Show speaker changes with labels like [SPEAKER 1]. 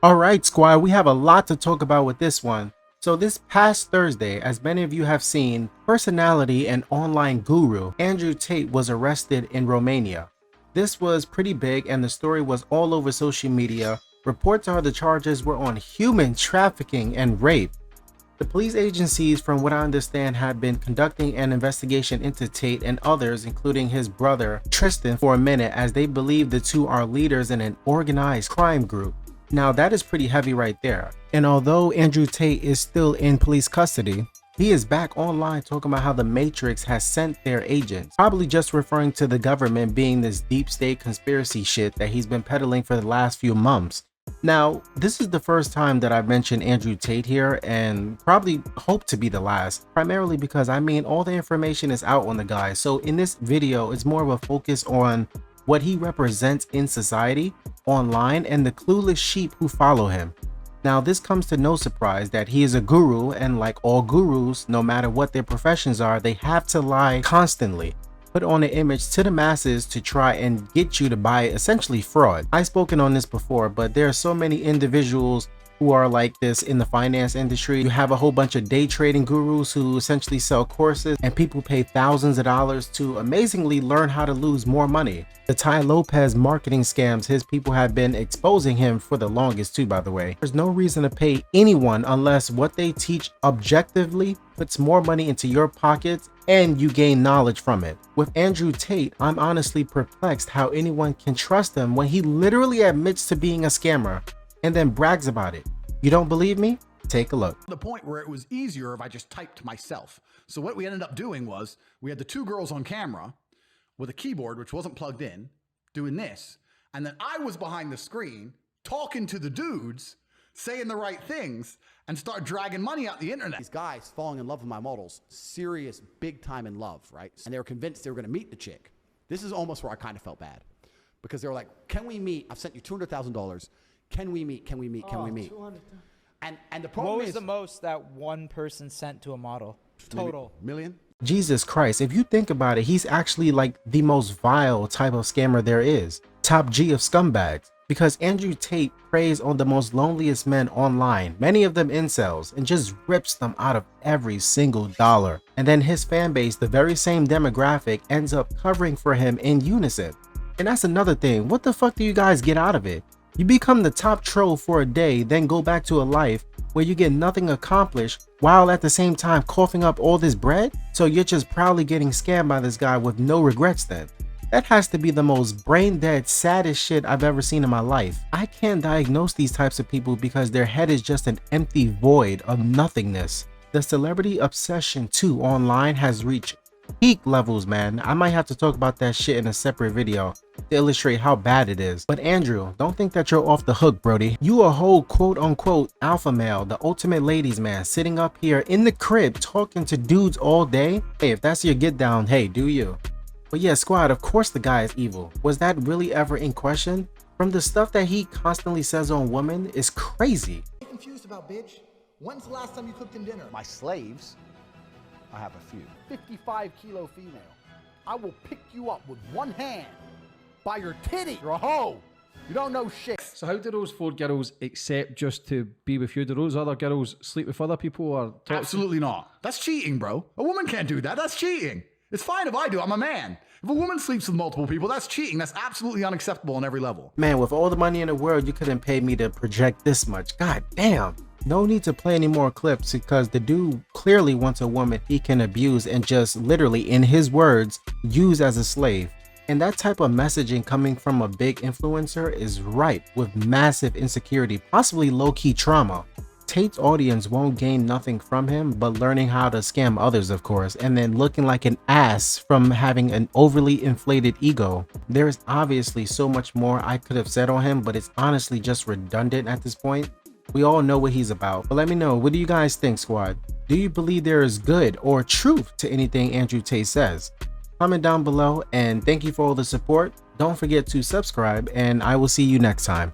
[SPEAKER 1] Alright squad, we have a lot to talk about with this one. So this past Thursday, as many of you have seen, personality and online guru Andrew Tate was arrested in Romania. This was pretty big and the story was all over social media. Reports are the charges were on human trafficking and rape. The police agencies, from what I understand, have been conducting an investigation into Tate and others, including his brother Tristan, for a minute, as they believe the two are leaders in an organized crime group. Now that is pretty heavy right there. And although Andrew Tate is still in police custody, he is back online talking about how the Matrix has sent their agents, probably just referring to the government being this deep state conspiracy shit that he's been peddling for the last few months. Now, this is the first time that I've mentioned Andrew Tate here, and probably hope to be the last, primarily because I mean all the information is out on the guy. So in this video, it's more of a focus on what he represents in society, online, and the clueless sheep who follow him. Now this comes to no surprise that he is a guru, and like all gurus, no matter what their professions are, they have to lie constantly, put on an image to the masses to try and get you to buy essentially fraud. I've spoken on this before, but there are so many individuals who are like this in the finance industry. You have a whole bunch of day trading gurus who essentially sell courses and people pay thousands of dollars to amazingly learn how to lose more money. The Ty Lopez marketing scams, his people have been exposing him for the longest too, by the way. There's no reason to pay anyone unless what they teach objectively puts more money into your pockets and you gain knowledge from it. With Andrew Tate, I'm honestly perplexed how anyone can trust him when he literally admits to being a scammer and then brags about it. You don't believe me? Take a look.
[SPEAKER 2] The point where it was easier if I just typed myself. So what we ended up doing was we had the two girls on camera with a keyboard, which wasn't plugged in, doing this. And then I was behind the screen talking to the dudes, saying the right things, and start dragging money out the internet.
[SPEAKER 3] These guys falling in love with my models, serious, big time in love, right? And they were convinced they were gonna meet the chick. This is almost where I kind of felt bad. Because they were like, can we meet? I've sent you $200,000. Can we meet? Can we meet? Can we meet? And the problem
[SPEAKER 4] what was
[SPEAKER 3] is
[SPEAKER 4] the most that one person sent to a model total?
[SPEAKER 3] million.
[SPEAKER 1] Jesus Christ, if you think about it, he's actually like the most vile type of scammer there is. Top G of scumbags. Because Andrew Tate preys on the most loneliest men online, many of them incels, and just rips them out of every single dollar. And then his fan base, the very same demographic, ends up covering for him in unison. And that's another thing. What the fuck do you guys get out of it? You become the top troll for a day, then go back to a life where you get nothing accomplished while at the same time coughing up all this bread? So you're just proudly getting scammed by this guy with no regrets then. That has to be the most brain dead, saddest shit I've ever seen in my life. I can't diagnose these types of people because their head is just an empty void of nothingness. The celebrity obsession too online has reached peak levels, man. I might have to talk about that shit in a separate video to illustrate how bad it is. But Andrew, don't think that you're off the hook, Brody. You a whole quote-unquote alpha male, the ultimate ladies man, sitting up here in the crib talking to dudes all day. Hey, if that's your get down, hey, do you. But yeah, squad, of course the guy is evil. Was that really ever in question? From the stuff that he constantly says on women is crazy.
[SPEAKER 5] What are you confused about, bitch? When's the last time you cooked him dinner?
[SPEAKER 6] My slaves, I have a few. 55-kilo female. I will pick you up with one hand by your titty. You're a hoe. You don't know shit.
[SPEAKER 7] So how do those four girls accept just to be with you? Do those other girls sleep with other people or talk?
[SPEAKER 2] Absolutely not. That's cheating, bro. A woman can't do that. That's cheating. It's fine if I do. I'm a man. If a woman sleeps with multiple people, that's cheating. That's absolutely unacceptable on every level.
[SPEAKER 1] Man, with all the money in the world, you couldn't pay me to project this much. God damn. No need to play any more clips because the dude clearly wants a woman he can abuse and just literally, in his words, use as a slave. And that type of messaging coming from a big influencer is ripe with massive insecurity, possibly low-key trauma. Tate's audience won't gain nothing from him but learning how to scam others, of course, and then looking like an ass from having an overly inflated ego. There is obviously so much more I could have said on him, but it's honestly just redundant at this point. We all know what he's about, but let me know, what do you guys think, squad? Do you believe there is good or truth to anything Andrew Tate says? Comment down below, and thank you for all the support. Don't forget to subscribe, and I will see you next time.